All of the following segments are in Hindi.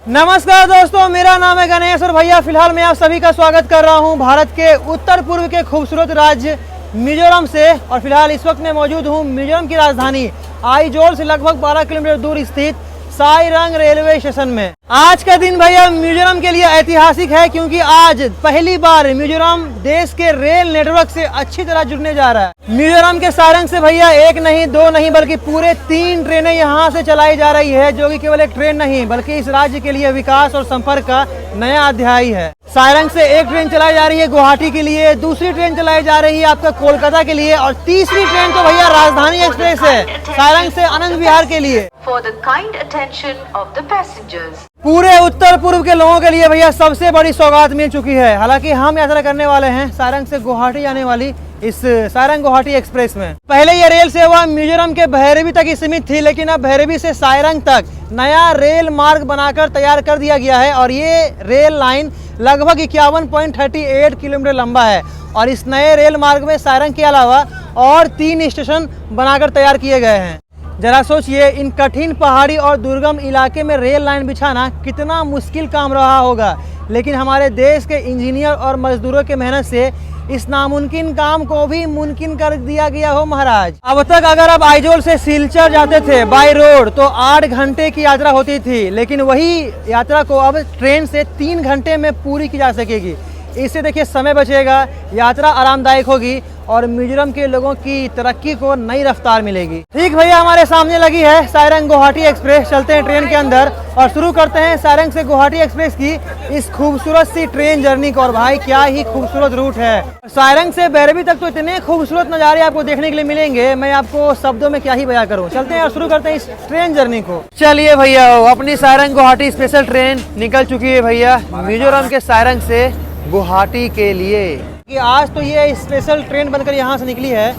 नमस्कार दोस्तों, मेरा नाम है गणेश और भैया फिलहाल मैं आप सभी का स्वागत कर रहा हूं भारत के उत्तर पूर्व के खूबसूरत राज्य मिजोरम से। और फिलहाल इस वक्त मैं मौजूद हूं मिजोरम की राजधानी आइजोल से लगभग 12 किलोमीटर दूर स्थित साइरंग रेलवे स्टेशन में। आज का दिन भैया मिजोरम के लिए ऐतिहासिक है क्योंकि आज पहली बार मिजोरम देश के रेल नेटवर्क से अच्छी तरह जुड़ने जा रहा है। मिजोरम के सारंग से भैया एक नहीं, दो नहीं, बल्कि पूरे 3 ट्रेनें यहाँ से चलाई जा रही है, जो कि केवल एक ट्रेन नहीं बल्कि इस राज्य के लिए विकास और संपर्क का नया अध्याय है। सारंग से एक ट्रेन चलाई जा रही है गुवाहाटी के लिए, दूसरी ट्रेन चलाई जा रही है आपका कोलकाता के लिए, और तीसरी ट्रेन तो भैया राजधानी एक्सप्रेस है सारंग से आनंद विहार के लिए। For the kind attention of the passengers. पूरे उत्तर पूर्व के लोगों के लिए भैया सबसे बड़ी सौगात मिल चुकी है। हालांकि हम यात्रा करने वाले हैं सारंग से गुवाहाटी जाने वाली इस सारंग गुवाहाटी एक्सप्रेस में। पहले ये रेल सेवा मिजोरम के भैरवी तक ही सीमित थी, लेकिन अब भैरवी से सारंग तक नया रेल मार्ग बनाकर तैयार कर दिया गया है और ये रेल लाइन लगभग 51.38 किलोमीटर लंबा है। और इस नए रेल मार्ग में सारंग के अलावा और 3 स्टेशन बनाकर तैयार किए गए हैं। जरा सोचिए, इन कठिन पहाड़ी और दुर्गम इलाके में रेल लाइन बिछाना कितना मुश्किल काम रहा होगा, लेकिन हमारे देश के इंजीनियर और मजदूरों की मेहनत से इस नामुमकिन काम को भी मुमकिन कर दिया गया हो महाराज। अब तक अगर आप आइजोल से सिलचर जाते थे बाय रोड तो 8 घंटे की यात्रा होती थी, लेकिन वही यात्रा को अब ट्रेन से 3 घंटे में पूरी की जा सकेगी। इससे देखिए समय बचेगा, यात्रा आरामदायक होगी और मिजोरम के लोगों की तरक्की को नई रफ्तार मिलेगी। ठीक भैया, हमारे सामने लगी है सारंग गुवाहाटी एक्सप्रेस। चलते हैं ट्रेन के अंदर और शुरू करते हैं सारंग से गुवाहाटी एक्सप्रेस की इस खूबसूरत सी ट्रेन जर्नी को। और भाई क्या ही खूबसूरत रूट है। सारंग से भैरवी तक तो इतने खूबसूरत नज़ारे आपको देखने के लिए मिलेंगे, मैं आपको शब्दों में क्या ही बयां करूं। चलते हैं और शुरू करते हैं इस ट्रेन जर्नी को। चलिए भैया, अपनी सारंग गुवाहाटी स्पेशल ट्रेन निकल चुकी है भैया मिजोरम के सारंग से गुवाहाटी के लिए। कि आज तो ये स्पेशल ट्रेन बनकर यहाँ से निकली है।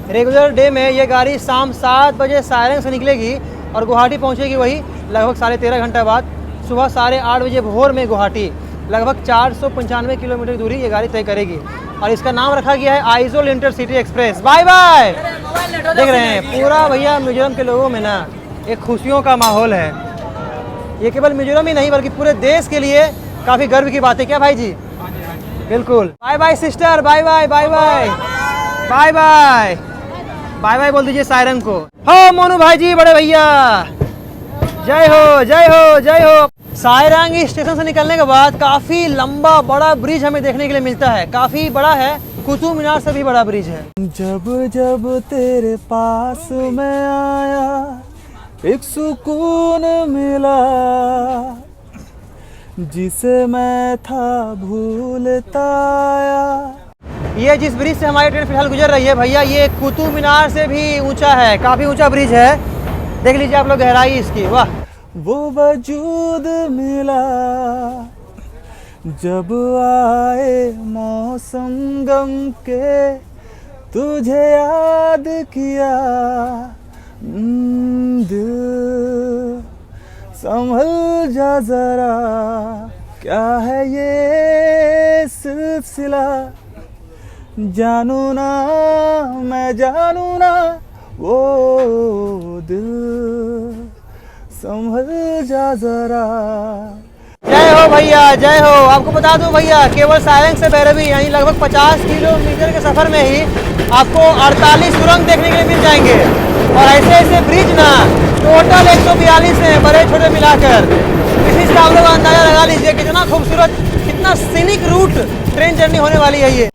रेगुलर डे में ये गाड़ी शाम 7 बजे सारंग से निकलेगी और गुवाहाटी पहुँचेगी वही लगभग 13.5 घंटा बाद सुबह 8:30 बजे भोर में गुवाहाटी। लगभग 495 किलोमीटर की दूरी ये गाड़ी तय करेगी और इसका नाम रखा गया है Aizawl intercity express. Bye bye. देख रहे हैं पूरा भैया मिजोरम के लोगों में ना एक खुशियों का माहौल है। ये केवल मिजोरम ही नहीं बल्कि पूरे देश के लिए काफ़ी गर्व की बात है। क्या भाई जी? बिल्कुल। Bye bye sister, bye bye bye bye bye bye bye bye बोल दीजिए सायरंग को। हो मोनू भाई जी, बड़े भैया, जय हो जय हो जय हो। सायरंग स्टेशन से निकलने के बाद काफी लंबा बड़ा ब्रिज हमें देखने के लिए मिलता है। काफी बड़ा है, कुतुब मीनार से भी बड़ा ब्रिज है। जब जब तेरे पास मैं आया एक सुकून मिला, जिसे मैं था भूलता आया। ये जिस ब्रिज से हमारी ट्रेन फिलहाल गुजर रही है भैया, ये कुतुब मीनार से भी ऊंचा है, काफी ऊंचा ब्रिज है। देख लीजिए आप लोग गहराई इसकी, वाह। वो वजूद मिला जब आए मौसम गम के, तुझे याद किया दिल संभल जा जरा, क्या है ये सिलसिला, जानू ना मैं जानू ना वो दिल संभल जा जरा। जय हो भैया, जय हो। आपको बता दूं भैया, केवल सारंग से भैरवी यानी लगभग 50 किलोमीटर के सफर में ही आपको 48 सुरंग देखने के लिए मिल जाएंगे। और ऐसे ऐसे ब्रिज ना टोटल 142 हैं, बड़े छोटे मिलाकर। इसी से आप लोग अंदाजा लगा लीजिए कितना खूबसूरत, कितना सीनिक रूट ट्रेन जर्नी होने वाली है ये।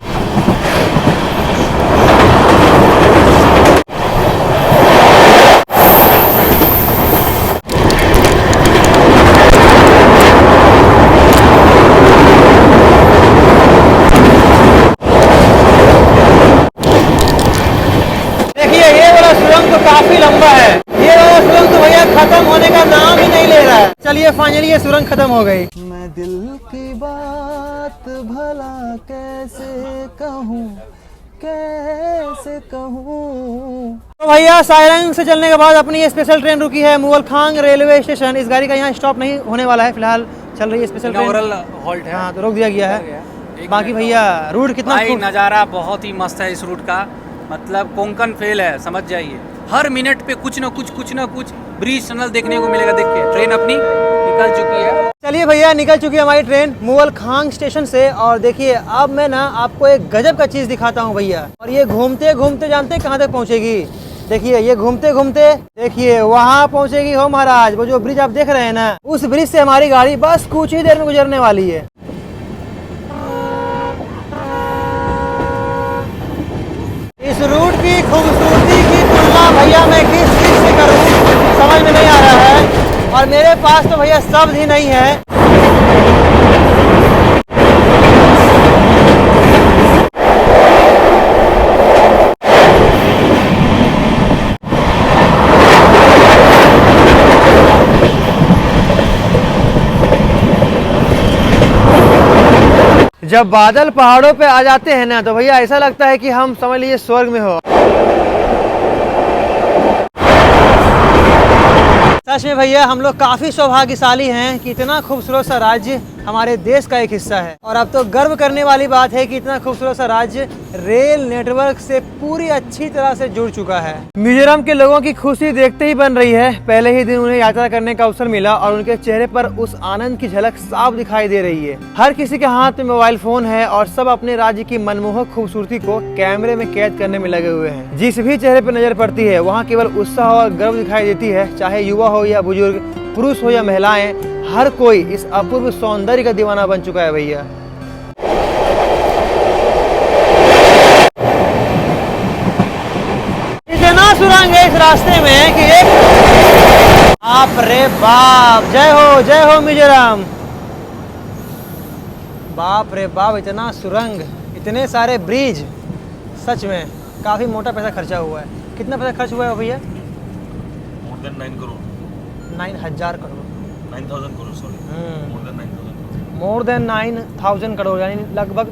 काफी लंबा है ये वाला सुरंग, तो भैया खत्म होने का नाम ही नहीं ले रहा है। चलिए फाइनली ये सुरंग खत्म हो गई। मैं दिल की बात भला कैसे कहूँ कैसे कहूँ। तो भैया सारंग से चलने के बाद अपनी ये स्पेशल ट्रेन रुकी है मुगलखांग रेलवे स्टेशन। इस गाड़ी का यहाँ स्टॉप नहीं होने वाला है, फिलहाल चल रही है स्पेशल ट्रेन, हॉल्ट है। हाँ, तो रोक दिया गया है। बाकी भैया रूट कितना नज़ारा बहुत ही मस्त है इस रूट का, मतलब कोंकण फेल है, समझ जाइए। हर मिनट पे कुछ ना कुछ ब्रिज टनल देखने को मिलेगा। देखिए ट्रेन अपनी निकल चुकी है। चलिए भैया, निकल चुकी है हमारी ट्रेन मुगल खांग स्टेशन से। और देखिए अब मैं ना आपको एक गजब का चीज़ दिखाता हूँ भैया। और ये घूमते घूमते जानते कहाँ तक पहुँचेगी? देखिए ये घूमते घूमते देखिए वहाँ पहुँचेगी हो महाराज। वो जो ब्रिज आप देख रहे हैं ना, उस ब्रिज से हमारी गाड़ी बस कुछ ही देर में गुजरने वाली है। इस रूट की खूबसूरती की तुलना भैया मैं किस चीज़ से करूँ समझ में नहीं आ रहा है। और मेरे पास तो भैया शब्द ही नहीं है। जब बादल पहाड़ों पे आ जाते हैं ना, तो भैया ऐसा लगता है कि हम समझ लीजिए स्वर्ग में हो। सच में भैया हम लोग काफ़ी सौभाग्यशाली हैं कि इतना खूबसूरत सा राज्य हमारे देश का एक हिस्सा है। और अब तो गर्व करने वाली बात है कि इतना खूबसूरत सा राज्य रेल नेटवर्क से पूरी अच्छी तरह से जुड़ चुका है। मिजोरम के लोगों की खुशी देखते ही बन रही है। पहले ही दिन उन्हें यात्रा करने का अवसर मिला और उनके चेहरे पर उस आनंद की झलक साफ दिखाई दे रही है। हर किसी के हाथ में मोबाइल फोन है और सब अपने राज्य की मनमोहक खूबसूरती को कैमरे में कैद करने में लगे हुए हैं। जिस भी चेहरे पर नजर पड़ती है वहाँ केवल उत्साह और गर्व दिखाई देती है। चाहे युवा हो या बुजुर्ग, पुरुष हो या महिलाएं, हर कोई इस अपूर्व सौंदर्य का दीवाना बन चुका है भैया। इतना सुरंग है इस रास्ते में कि एक बाप रे बाप, जय हो मिजोरम। बाप रे बाप, इतना सुरंग, इतने सारे ब्रिज, सच में काफी मोटा पैसा खर्चा हुआ है। कितना पैसा खर्च हुआ है भैया? More than 9 crore. 9,000 crore. 9,000 crore, sorry. More than 9,000 crore. More than 9,000 crore, यानी लगभग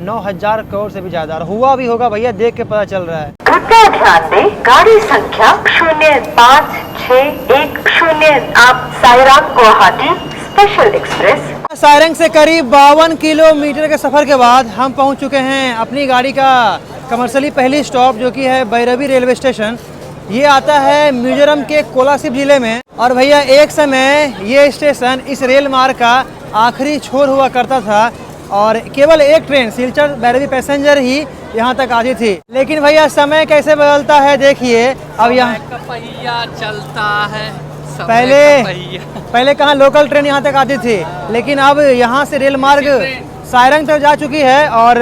9,000 करोड़ से भी ज्यादा। और हुआ भी होगा भैया, देख के पता चल रहा है। कृपया ध्यान दें, गाड़ी संख्या 0561 आप सायराम गुवाहाटी स्पेशल एक्सप्रेस। सारंग से करीब 52 किलोमीटर के सफर के बाद हम पहुंच चुके हैं अपनी गाड़ी का कमर्शियली पहली स्टॉप, जो कि है बैरबी रेलवे स्टेशन। ये आता है मिजोरम के कोलासिब जिले में। और भैया एक समय ये स्टेशन इस रेल मार्ग का आखिरी छोर हुआ करता था और केवल एक ट्रेन सिलचर बैरबी पैसेंजर ही यहाँ तक आती थी। लेकिन भैया समय कैसे बदलता है देखिए। अब यहाँ का पहिया चलता है, पहले कहाँ लोकल ट्रेन यहाँ तक आती थी, लेकिन अब यहाँ से रेल मार्ग सारंग तक जा चुकी है। और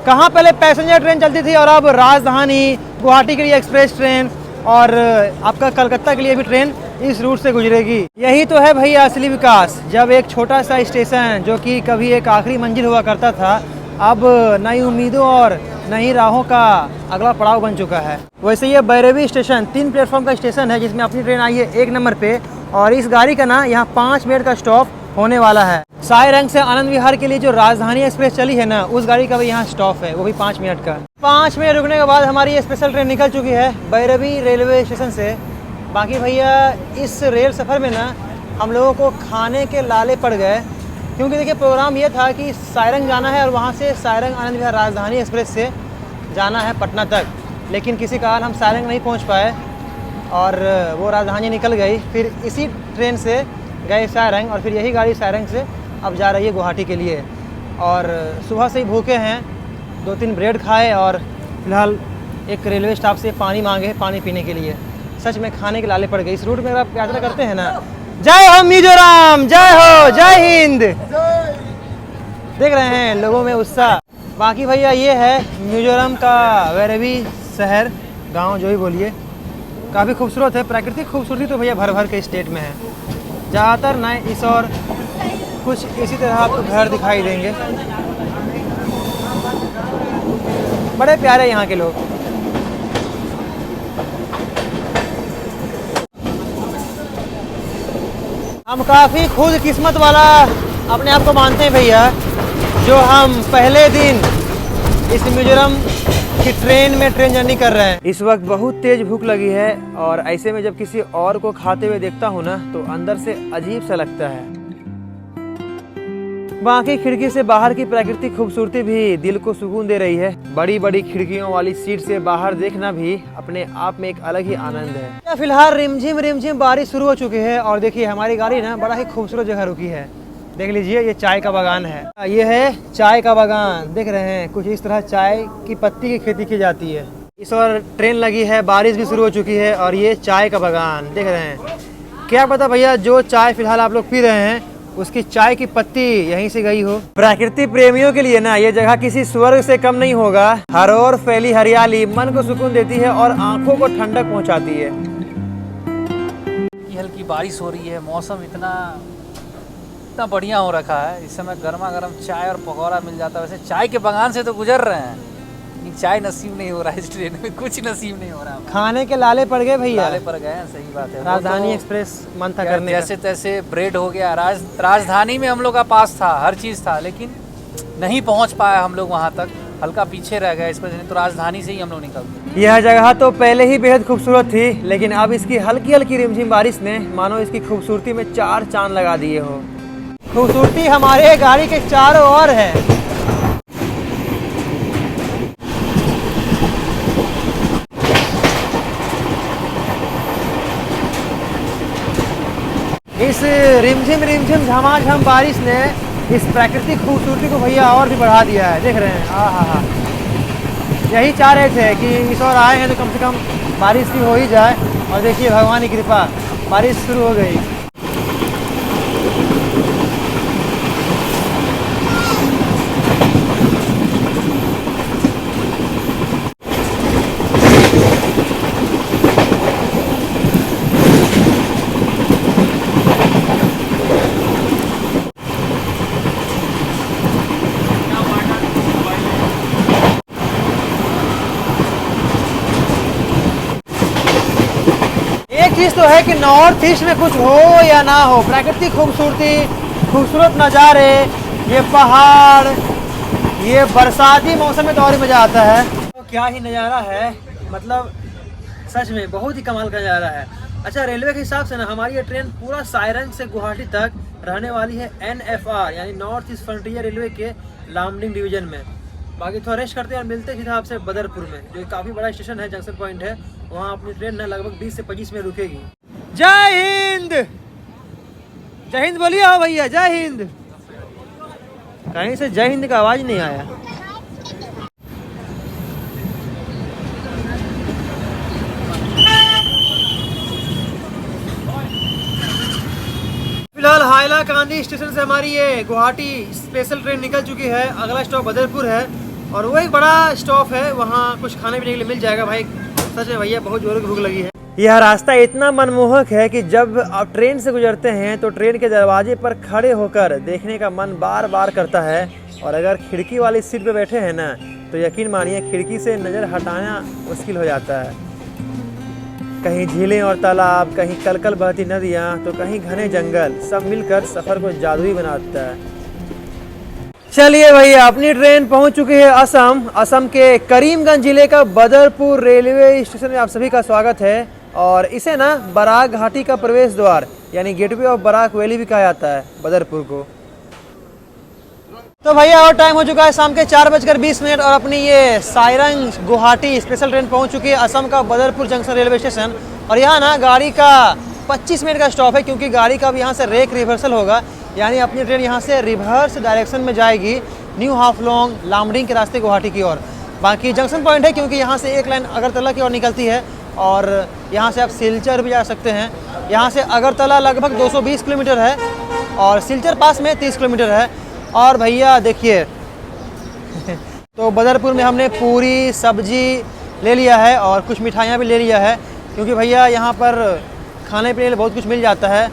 कहाँ पहले पैसेंजर ट्रेन चलती थी और अब राजधानी, गुवाहाटी के लिए एक्सप्रेस ट्रेन और आपका कलकत्ता के लिए भी ट्रेन इस रूट से गुजरेगी। यही तो है भैया असली विकास। जब एक छोटा सा स्टेशन जो कि कभी एक आखिरी मंजिल हुआ करता था, अब नई उम्मीदों और नई राहों का अगला पड़ाव बन चुका है। वैसे ये बैरबी स्टेशन 3 प्लेटफॉर्म का स्टेशन है, जिसमें अपनी ट्रेन आई है 1 नंबर पे। और इस गाड़ी का ना यहाँ 5 मिनट का स्टॉप होने वाला है। सारंग से आनंद विहार के लिए जो राजधानी एक्सप्रेस चली है ना, उस गाड़ी का भी यहाँ स्टॉप है, वो भी 5 मिनट का। 5 मिनट रुकने के बाद हमारी ये स्पेशल ट्रेन निकल चुकी है बैरबी रेलवे स्टेशन से। बाकी भैया इस रेल सफ़र में ना हम लोगों को खाने के लाले पड़ गए, क्योंकि देखिए प्रोग्राम ये था कि सारंग जाना है और वहाँ से सारंग आनंद विहार राजधानी एक्सप्रेस से जाना है पटना तक। लेकिन किसी कारण हम सारंग नहीं पहुँच पाए और वो राजधानी निकल गई। फिर इसी ट्रेन से गए सारंग और फिर यही गाड़ी सारंग से अब जा रही है गुवाहाटी के लिए। और सुबह से ही भूखे हैं, 2-3 ब्रेड खाए और फिलहाल एक रेलवे स्टाफ से पानी मांगे पानी पीने के लिए। सच में खाने के लाले पड़ गए। इस रूट में अगर आप यात्रा करते हैं ना, जय हो मिजोरम, जय हो, जय हिंद। देख रहे हैं लोगों में उत्साह। बाकी भैया ये है मिजोरम का बैरबी शहर, गांव जो ही बोलिए, काफ़ी खूबसूरत है। प्राकृतिक खूबसूरती तो भैया भर भर के स्टेट में है। ज़्यादातर ना इस और कुछ इसी तरह आपको घर दिखाई देंगे। बड़े प्यारे यहाँ के लोग। हम काफ़ी खुद किस्मत वाला अपने आप को मानते हैं भैया, जो हम पहले दिन इस मिजोरम की ट्रेन में ट्रेन जर्नी कर रहे हैं। इस वक्त बहुत तेज भूख लगी है और ऐसे में जब किसी और को खाते हुए देखता हूँ ना, तो अंदर से अजीब सा लगता है। बाकी खिड़की से बाहर की प्राकृतिक खूबसूरती भी दिल को सुकून दे रही है। बड़ी बड़ी खिड़कियों वाली सीट से बाहर देखना भी अपने आप में एक अलग ही आनंद है। फिलहाल रिमझिम रिमझिम बारिश शुरू हो चुकी है और देखिए हमारी गाड़ी ना बड़ा ही खूबसूरत जगह रुकी है। देख लीजिए ये चाय का बागान है, ये है चाय का बागान, देख रहे हैं कुछ इस तरह चाय की पत्ती की खेती की जाती है। इस और ट्रेन लगी है, बारिश भी शुरू हो चुकी है और ये चाय का बागान देख रहे हैं। क्या पता भैया जो चाय फिलहाल आप लोग पी रहे हैं उसकी चाय की पत्ती यहीं से गई हो। प्रकृति प्रेमियों के लिए ना ये जगह किसी स्वर्ग से कम नहीं होगा। हर ओर फैली हरियाली मन को सुकून देती है और आंखों को ठंडक पहुंचाती है। हल्की बारिश हो रही है, मौसम इतना बढ़िया हो रखा है, इस समय गर्मा गर्म चाय और पकौड़ा मिल जाता है। वैसे चाय के बागान से तो गुजर रहे हैं, लेकिन चाय नसीब नहीं हो रहा है, इस ट्रेन में कुछ नसीब नहीं हो रहा है। खाने के लाले पड़ गए भैया, लाले पड़ गए हैं, सही बात है। राजधानी एक्सप्रेस मन था करने का। जैसे तैसे ब्रेड हो गया, राजधानी में हम लोग का पास था, हर चीज़ था, लेकिन नहीं पहुंच पाया हम लोग वहां तक, हल्का पीछे रह गए। इस पर नहीं तो राजधानी से ही हम लोग निकलते। यह जगह तो पहले ही बेहद खूबसूरत थी, लेकिन अब इसकी हल्की हल्की रिमझिम बारिश ने मानो इसकी खूबसूरती में 4 चांद लगा दिए हो। खूबसूरती हमारे गाड़ी के चारों ओर है। इस रिमझिम झमाझम बारिश ने इस प्राकृतिक खूबसूरती को भैया और भी बढ़ा दिया है, देख रहे हैं। हाँ, यही चाह रहे थे कि इस और आए हैं तो कम से कम बारिश भी हो ही जाए। और देखिए भगवान की कृपा, बारिश शुरू हो गई। एक चीज़ तो है कि नॉर्थ ईस्ट में कुछ हो या ना हो, प्राकृतिक खूबसूरती, खूबसूरत नज़ारे, ये पहाड़, ये बरसाती मौसम में तो और मज़ा आता है। तो क्या ही नज़ारा है, मतलब सच में बहुत ही कमाल का नज़ारा है। अच्छा, रेलवे के हिसाब से ना हमारी ये ट्रेन पूरा सायरंग से गुवाहाटी तक रहने वाली है NFR यानी नॉर्थ ईस्ट फ्रंटियर रेलवे के लामडिंग डिवीजन में। बाकी थोड़ा रेस्ट करते हैं और मिलते हैं सीधा आपसे बदरपुर में, जो काफ़ी बड़ा स्टेशन है, जंक्शन पॉइंट है। वहाँ अपनी ट्रेन ना लगभग 20 से 25 मिनट रुकेगी। जय हिंद, जय हिंद बोलिए। हो भैया, जय हिंद। कहीं से जय हिंद का आवाज़ नहीं आया। फिलहाल हाइलाकांदी स्टेशन से हमारी ये गुवाहाटी स्पेशल ट्रेन निकल चुकी है। अगला स्टॉप बदरपुर है और वो एक बड़ा स्टॉप है, वहाँ कुछ खाने पीने के लिए मिल जाएगा। भाई सच में भैया बहुत जोरों की भूख लगी है। यह रास्ता इतना मनमोहक है कि जब आप ट्रेन से गुजरते हैं तो ट्रेन के दरवाजे पर खड़े होकर देखने का मन बार बार करता है। और अगर खिड़की वाली सीट पे बैठे हैं ना तो यकीन मानिए खिड़की से नज़र हटाना मुश्किल हो जाता है। कहीं झीलें और तालाब, कहीं कलकल बहती नदियाँ, तो कहीं घने जंगल, सब मिलकर सफ़र को जादुई बनाता है। चलिए भैया, अपनी ट्रेन पहुंच चुकी है असम के करीमगंज जिले का बदरपुर रेलवे स्टेशन में आप सभी का स्वागत है। और इसे ना बराक घाटी का प्रवेश द्वार यानी गेटवे ऑफ बराक वैली भी कहा जाता है बदरपुर को। तो भैया और टाइम हो चुका है शाम के 4:20 और अपनी ये सायरंग गुवाहाटी स्पेशल ट्रेन पहुंच चुकी है असम का बदरपुर जंक्शन रेलवे स्टेशन। और यहाँ ना गाड़ी का 25 मिनट का स्टॉप है, क्योंकि गाड़ी का अब यहाँ से रेक रिवर्सल होगा, यानी अपनी ट्रेन यहाँ से रिवर्स डायरेक्शन में जाएगी न्यू हाफलोंग लामडिंग के रास्ते गुवाहाटी की ओर। बाकी जंक्शन पॉइंट है, क्योंकि यहाँ से एक लाइन अगरतला की ओर निकलती है और यहाँ से आप सिलचर भी जा सकते हैं। यहाँ से अगरतला लगभग 220 किलोमीटर है और सिलचर पास में 30 किलोमीटर है। और भैया देखिए तो बदरपुर में हमने पूरी सब्जी ले लिया है और कुछ मिठाइयाँ भी ले लिया है, क्योंकि भैया यहाँ पर खाने पीने के लिए बहुत कुछ मिल जाता है।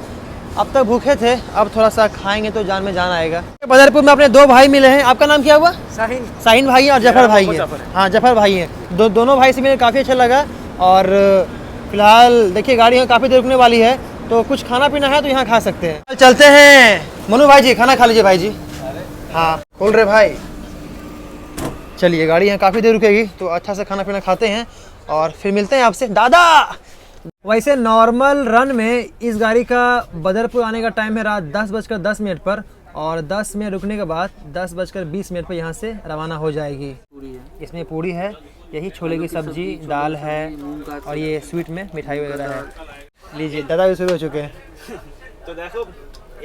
अब तक भूखे थे, अब थोड़ा सा खाएंगे तो जान में जान आएगा। बदरपुर में अपने 2 भाई मिले हैं। आपका नाम क्या हुआ? साहिन भाई है और जफर भाई है। हाँ, जफर भाई हैं। दोनों भाई से मुझे काफ़ी अच्छा लगा। और फिलहाल देखिए गाड़ी यहाँ काफ़ी देर रुकने वाली है, तो कुछ खाना पीना है तो यहाँ खा सकते हैं। चलते हैं। मनु भाई जी खाना खा लीजिए भाई जी। हाँ खोल रहे भाई। चलिए, गाड़ी यहाँ काफ़ी देर रुकेगी तो अच्छा से खाना पीना खाते हैं और फिर मिलते हैं आपसे। दादा, वैसे नॉर्मल रन में इस गाड़ी का बदरपुर आने का टाइम है रात 10:10 पर और 10 मिनट रुकने के बाद 10:20 पर यहाँ से रवाना हो जाएगी। इसमें पूड़ी है, यही छोले की सब्जी, दाल है और ये स्वीट में मिठाई वगैरह है। लीजिए, दादा भी शुरू हो चुके हैं। तो देखो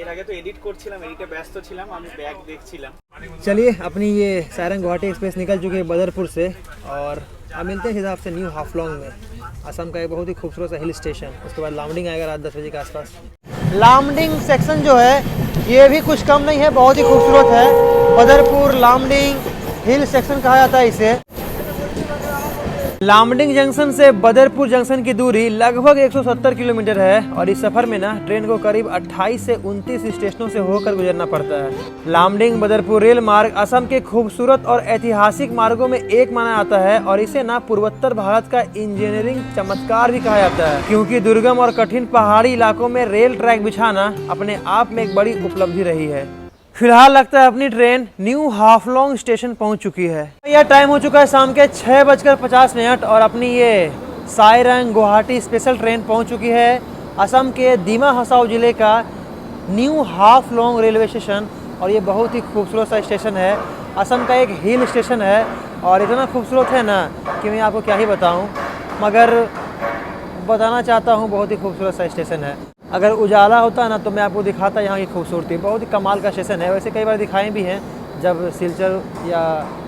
এর আগে তো এডিট করছিলাম, এডিটে ব্যস্ত ছিলাম, আমি ব্যাগ দেখছিলাম। चलिए अपनी ये सारंग गुवाहाटी एक्सप्रेस निकल चुकी है बदरपुर से और अब मिलते हैं हिसाब से न्यू हाफलोंग में, असम का एक बहुत ही खूबसूरत सा हिल स्टेशन। उसके बाद लामडिंग आएगा रात 10 बजे के आसपास। लामडिंग सेक्शन जो है ये भी कुछ कम नहीं है, बहुत ही खूबसूरत है। बदरपुर लामडिंग हिल सेक्शन कहा जाता है इसे। लामडिंग जंक्शन से बदरपुर जंक्शन की दूरी लगभग 170 किलोमीटर है और इस सफर में ना ट्रेन को करीब 28 से 29 स्टेशनों से होकर गुजरना पड़ता है। लामडिंग बदरपुर रेल मार्ग असम के खूबसूरत और ऐतिहासिक मार्गों में एक माना जाता है और इसे ना पूर्वोत्तर भारत का इंजीनियरिंग चमत्कार भी कहा जाता है, क्योंकि दुर्गम और कठिन पहाड़ी इलाकों में रेल ट्रैक बिछाना अपने आप में एक बड़ी उपलब्धि रही है। फिलहाल लगता है अपनी ट्रेन न्यू हाफलोंग स्टेशन पहुंच चुकी है। यह टाइम हो चुका है शाम के 6:50 और अपनी ये सारंग गुवाहाटी स्पेशल ट्रेन पहुंच चुकी है असम के दीमा हसाओ जिले का न्यू हाफलोंग रेलवे स्टेशन। और ये बहुत ही खूबसूरत सा स्टेशन है, असम का एक हिल स्टेशन है और इतना खूबसूरत है ना कि मैं आपको क्या ही बताऊँ, मगर बताना चाहता हूँ बहुत ही खूबसूरत सा स्टेशन है। अगर उजाला होता ना तो मैं आपको दिखाता यहाँ की खूबसूरती। बहुत ही कमाल का स्टेशन है, वैसे कई बार दिखाए भी हैं जब सिलचर या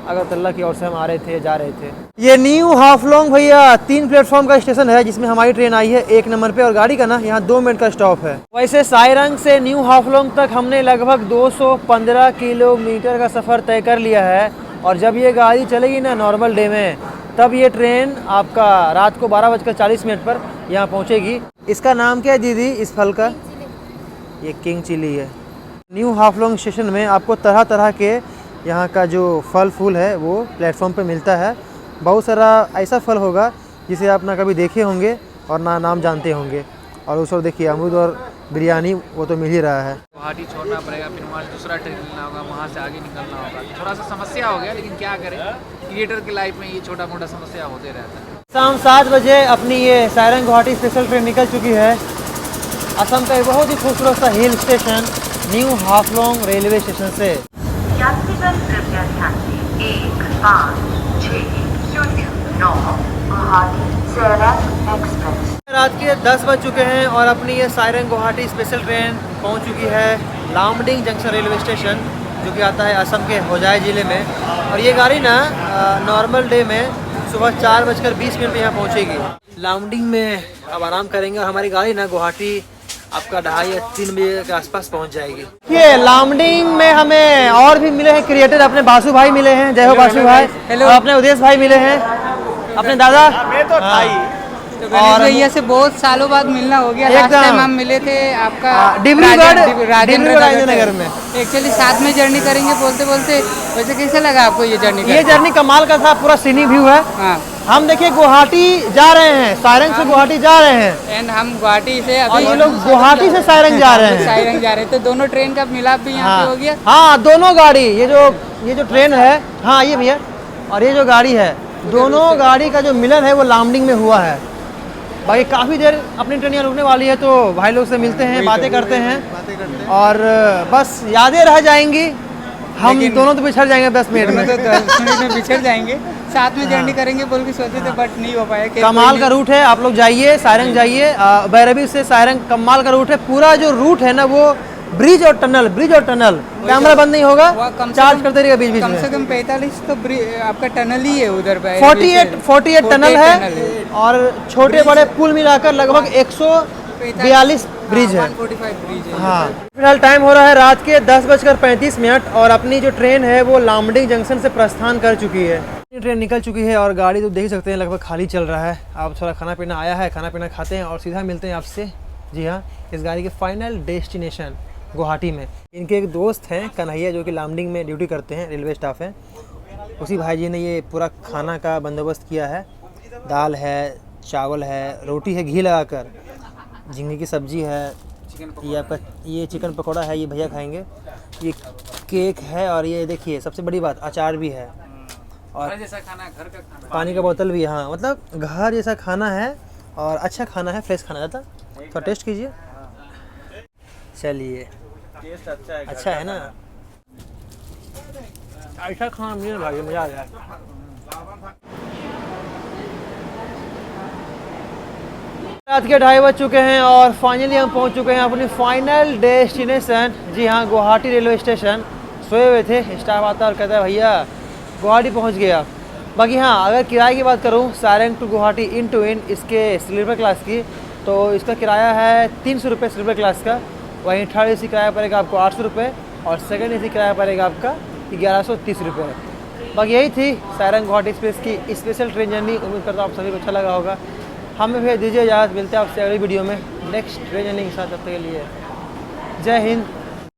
अगरतला की ओर से हम आ रहे थे जा रहे थे। ये न्यू हाफलोंग भैया 3 प्लेटफॉर्म का स्टेशन है जिसमें हमारी ट्रेन आई है 1 नंबर पे और गाड़ी का ना यहाँ 2 मिनट का स्टॉप है। वैसे सारंग से न्यू हाफलोंग तक हमने लगभग 215 किलोमीटर का सफ़र तय कर लिया है और जब ये गाड़ी चलेगी ना नॉर्मल डे में तब ये ट्रेन आपका रात को 12:40 पर यहाँ पहुँचेगी। इसका नाम क्या है दीदी इस फल का? ये किंग चिली है। न्यू हाफलोंग स्टेशन में आपको तरह तरह के यहाँ का जो फल फूल है वो प्लेटफॉर्म पे मिलता है। बहुत सारा ऐसा फल होगा जिसे आप ना कभी देखे होंगे और ना नाम जानते होंगे। और उस और देखिए अमरूद और बिरयानी वो तो मिल ही रहा है। गुवाहाटी छोड़ना पड़ेगा, फिर वहाँ से दूसरा ट्रेन लेना होगा, वहाँ से आगे निकलना होगा। थोड़ा सा समस्या हो गया, लेकिन क्या करें, क्रिएटर की लाइफ में ये छोटा मोटा समस्या होते रहता है। शाम 7 बजे अपनी ये सारंग गुवाहाटी स्पेशल ट्रेन निकल चुकी है असम का एक बहुत ही खूबसूरत सा hill station new Haflong railway station से। यात्रीगण कृपया ध्यान दें 156009 गुवाहाटी सारंग एक्सप्रेस। रात के 10 बज चुके हैं और अपनी ये सारंग गुवाहाटी स्पेशल ट्रेन पहुंच चुकी है लामडिंग जंक्शन रेलवे स्टेशन जो कि आता है असम के होजाई ज़िले में। और ये गाड़ी ना नॉर्मल डे में सुबह 4:20 पे यहाँ पहुँचेगी। लामडिंग में अब आराम करेंगे और हमारी गाड़ी ना गुवाहाटी आपका 2:30 या 3 बजे के आसपास पहुँच जाएगी। ये लामडिंग में हमें और भी मिले हैं क्रिएटर, अपने बासु भाई मिले हैं, जय हो बासु भाई। हेलो। अपने उदेश भाई मिले हैं, अपने दादा मैं तो था ही। तो गणेश भैया से बहुत सालों बाद मिलना हो गया। लास्ट टाइम हम मिले थे आपका डिब्रूगढ़ नगर में। एक्चुअली साथ में जर्नी करेंगे बोलते बोलते। वैसे कैसे लगा आपको ये जर्नी? ये जर्नी कमाल का था, पूरा सीनिक व्यू है। हाँ। हम देखिए गुवाहाटी जा रहे हैं, सारंग से गुवाहाटी जा रहे हैं एंड हम गुवाहाटी से और अभी ये लोग गुवाहाटी से सारंग जा रहे हैं। सारंग जा रहे हैं, तो दोनों ट्रेन का मिलाप भी यहाँ पे हो गया। हाँ दोनों गाड़ी, ये जो ट्रेन है, हाँ ये भैया, और ये जो गाड़ी है, दोनों गाड़ी का जो मिलन है वो लामडिंग में हुआ है। बाकी काफ़ी देर अपनी ट्रेन यहाँ रुकने वाली है तो भाई लोग से मिलते हैं, बातें करते हैं और बस यादें रह जाएंगी। हम दोनों तो बिछड़ जाएंगे 10 मिनट में। तो 10 मिनट में बिछड़ जाएंगे, साथ में जर्नी करेंगे बोल के सोचे थे बट नहीं हो पाया। कमाल का रूट है, आप लोग जाइए सारंग जाइए, बैरबी से सारंग कमाल का रूट है। पूरा जो रूट है ना वो ब्रिज और टनल कैमरा बंद नहीं होगा, चार्ज करते रहिएगा बीच बीच में। कम से कम 45 तो आपका टनल ही है उधर पे। 48 टनल है और छोटे बड़े पुल मिलाकर लगभग 142 ब्रिज है। 145 ब्रिज है। हाँ फिलहाल टाइम हो रहा है रात के 10:35 और अपनी जो ट्रेन है वो लामडिंग जंक्शन से प्रस्थान कर चुकी है। ट्रेन निकल चुकी है और गाड़ी तो देख सकते हैं लगभग खाली चल रहा है। अब थोड़ा खाना पीना आया है, खाना पीना खाते हैं और सीधा मिलते हैं आपसे। जी हाँ, इस गाड़ी के फाइनल डेस्टिनेशन गुवाहाटी में। इनके एक दोस्त हैं कन्हैया जो कि लामडिंग में ड्यूटी करते हैं, रेलवे स्टाफ हैं। उसी भाई जी ने ये पूरा खाना का बंदोबस्त किया है। दाल है, चावल है, रोटी है घी लगाकर, झींगे की सब्जी है, ये आपका ये चिकन पकौड़ा है, ये भैया खाएंगे, ये केक है और ये देखिए सबसे बड़ी बात अचार भी है और जैसा खाना, घर का खाना, पानी का बोतल भी है। हाँ मतलब घर जैसा खाना है और अच्छा खाना है, फ्रेश खाना जाता। तो टेस्ट कीजिए। चलिए टेस्ट अच्छा है ना, ऐसा खाना मिले भाई मजा आ जाए। रात के 2:30 बज चुके हैं और फाइनली हम पहुंच चुके हैं अपनी फाइनल डेस्टिनेशन। जी हाँ, गुवाहाटी रेलवे स्टेशन। सोए हुए थे, स्टाफ आता और कहता है भैया गुवाहाटी पहुंच गया। बाकी हाँ, अगर किराए की बात करूं सारंग टू गुवाहाटी इन टू इन इसके स्लीपर क्लास की, तो इसका किराया है 300 रुपये स्लीपर क्लास का। वहीं थर्ड AC किराया पड़ेगा आपको 800 रुपये और सेकंड AC किराया पड़ेगा आपका 1130 रुपये। बाकी यही थी सारंग गुवाहाटी एक्सप्रेस की स्पेशल ट्रेन जर्नी। उम्मीद करता हूँ आप सभी को अच्छा लगा होगा। हमें फिर दीजिए इजाज़त, मिलते हैं आपसे अगली वीडियो में नेक्स्ट ट्रेन जर्नी के साथ। तब तक के लिए जय हिंद,